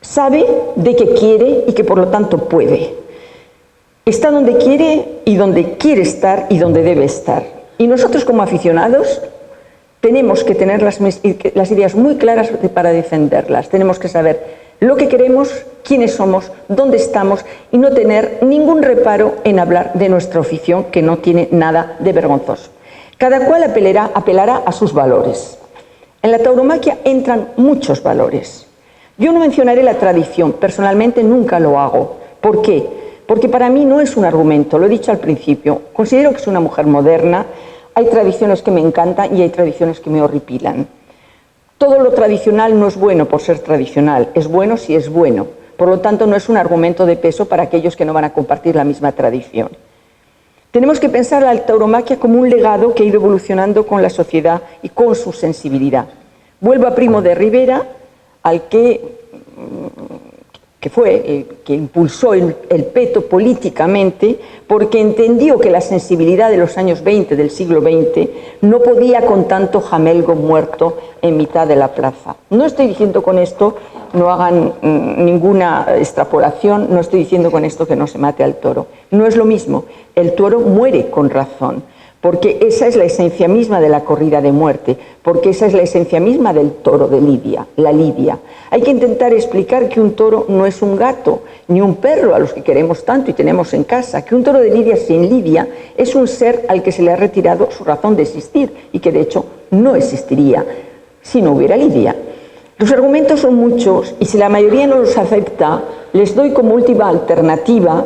sabe, de que quiere y que por lo tanto puede. Está donde quiere y donde quiere estar y donde debe estar. Y nosotros como aficionados tenemos que tener las ideas muy claras para defenderlas. Tenemos que saber lo que queremos, quiénes somos, dónde estamos y no tener ningún reparo en hablar de nuestra afición, que no tiene nada de vergonzoso. Cada cual apelará a sus valores. En la tauromaquia entran muchos valores. Yo no mencionaré la tradición, personalmente nunca lo hago. ¿Por qué? Porque para mí no es un argumento, lo he dicho al principio. Considero que soy una mujer moderna. Hay tradiciones que me encantan y hay tradiciones que me horripilan. Todo lo tradicional no es bueno por ser tradicional, es bueno si es bueno. Por lo tanto, no es un argumento de peso para aquellos que no van a compartir la misma tradición. Tenemos que pensar a la tauromaquia como un legado que ha ido evolucionando con la sociedad y con su sensibilidad. Vuelvo a Primo de Rivera, al que fue el que impulsó el peto políticamente, porque entendió que la sensibilidad de los años 20, del siglo XX, no podía con tanto jamelgo muerto en mitad de la plaza. No estoy diciendo con esto, no hagan ninguna extrapolación, no estoy diciendo con esto que no se mate al toro. No es lo mismo, el toro muere con razón, porque esa es la esencia misma de la corrida de muerte, porque esa es la esencia misma del toro de Lidia, la lidia. Hay que intentar explicar que un toro no es un gato, ni un perro a los que queremos tanto y tenemos en casa, que un toro de lidia sin lidia es un ser al que se le ha retirado su razón de existir y que de hecho no existiría si no hubiera lidia. Los argumentos son muchos y si la mayoría no los acepta, les doy como última alternativa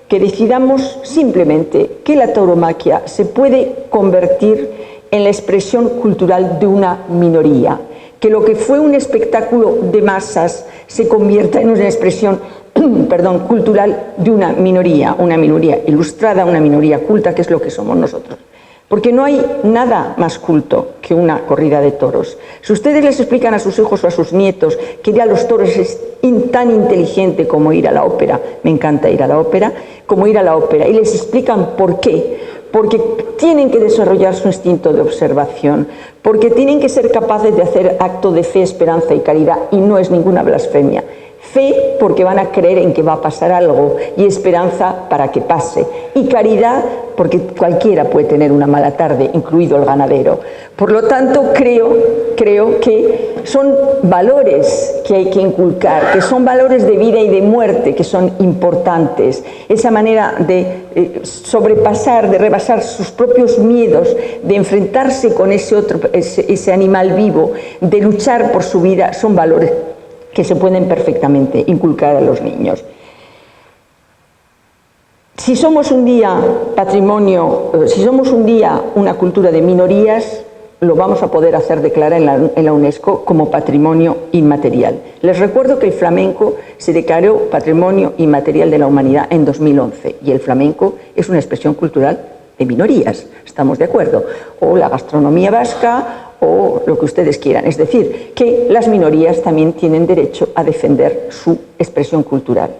que decidamos simplemente que la tauromaquia se puede convertir en la expresión cultural de una minoría, que lo que fue un espectáculo de masas se convierta en una expresión cultural de una minoría ilustrada, una minoría culta, que es lo que somos nosotros. Porque no hay nada más culto que una corrida de toros. Si ustedes les explican a sus hijos o a sus nietos que ir a los toros es tan inteligente como ir a la ópera, me encanta ir a la ópera, como ir a la ópera, y les explican por qué, porque tienen que desarrollar su instinto de observación, porque tienen que ser capaces de hacer acto de fe, esperanza y caridad, y no es ninguna blasfemia. Fe porque van a creer en que va a pasar algo y esperanza para que pase. Y caridad porque cualquiera puede tener una mala tarde, incluido el ganadero. Por lo tanto, creo que son valores que hay que inculcar, que son valores de vida y de muerte, que son importantes. Esa manera de sobrepasar, de rebasar sus propios miedos, de enfrentarse con ese animal vivo, de luchar por su vida, son valores que se pueden perfectamente inculcar a los niños. Si somos un día una cultura de minorías, lo vamos a poder hacer declarar en la UNESCO como patrimonio inmaterial. Les recuerdo que el flamenco se declaró patrimonio inmaterial de la humanidad en 2011 y el flamenco es una expresión cultural de minorías, ¿estamos de acuerdo? O la gastronomía vasca o lo que ustedes quieran. Es decir, que las minorías también tienen derecho a defender su expresión cultural.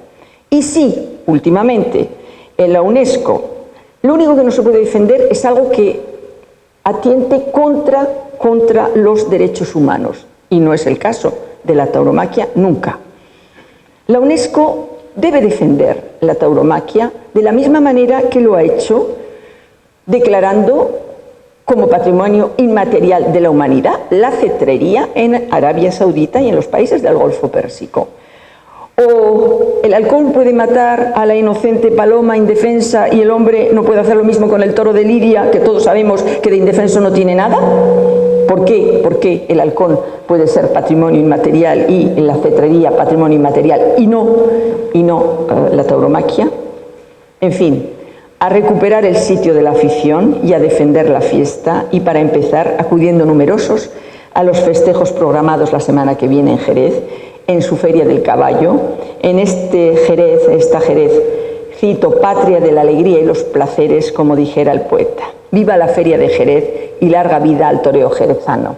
Y sí, últimamente, en la UNESCO, lo único que no se puede defender es algo que atiente contra los derechos humanos. Y no es el caso de la tauromaquia nunca. La UNESCO debe defender la tauromaquia de la misma manera que lo ha hecho declarando como patrimonio inmaterial de la humanidad la cetrería en Arabia Saudita y en los países del Golfo Pérsico. O el halcón puede matar a la inocente paloma indefensa y el hombre no puede hacer lo mismo con el toro de Lidia, que todos sabemos que de indefenso no tiene nada. ¿Por qué? ¿Por qué el halcón puede ser patrimonio inmaterial y la cetrería patrimonio inmaterial y no la tauromaquia? En fin, a recuperar el sitio de la afición y a defender la fiesta, y para empezar acudiendo numerosos a los festejos programados la semana que viene en Jerez, en su Feria del Caballo, en esta Jerez, cito, patria de la alegría y los placeres, como dijera el poeta. Viva la Feria de Jerez y larga vida al toreo jerezano.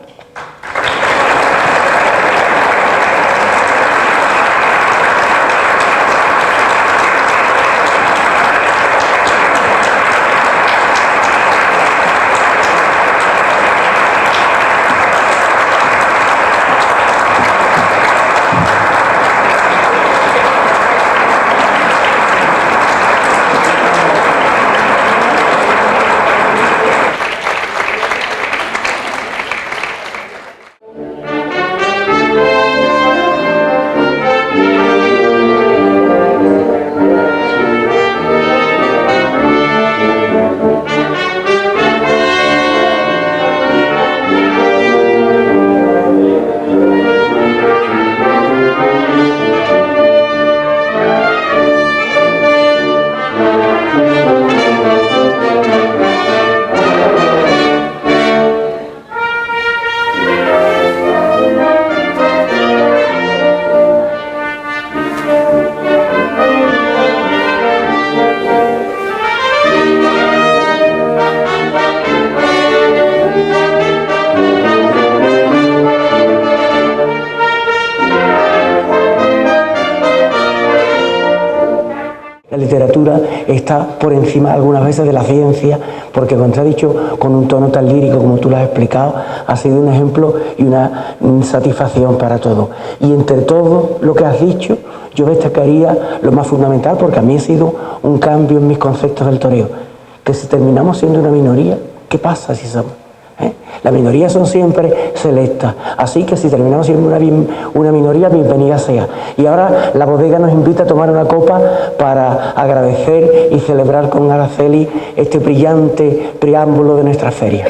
La literatura está por encima algunas veces de la ciencia, porque como te ha dicho, con un tono tan lírico como tú lo has explicado, ha sido un ejemplo y una satisfacción para todos. Y entre todo lo que has dicho, yo destacaría lo más fundamental, porque a mí ha sido un cambio en mis conceptos del toreo, que si terminamos siendo una minoría, ¿qué pasa si somos? Las minorías son siempre selectas, así que si terminamos siendo una minoría, bienvenida sea. Y ahora la bodega nos invita a tomar una copa para agradecer y celebrar con Araceli este brillante preámbulo de nuestra feria.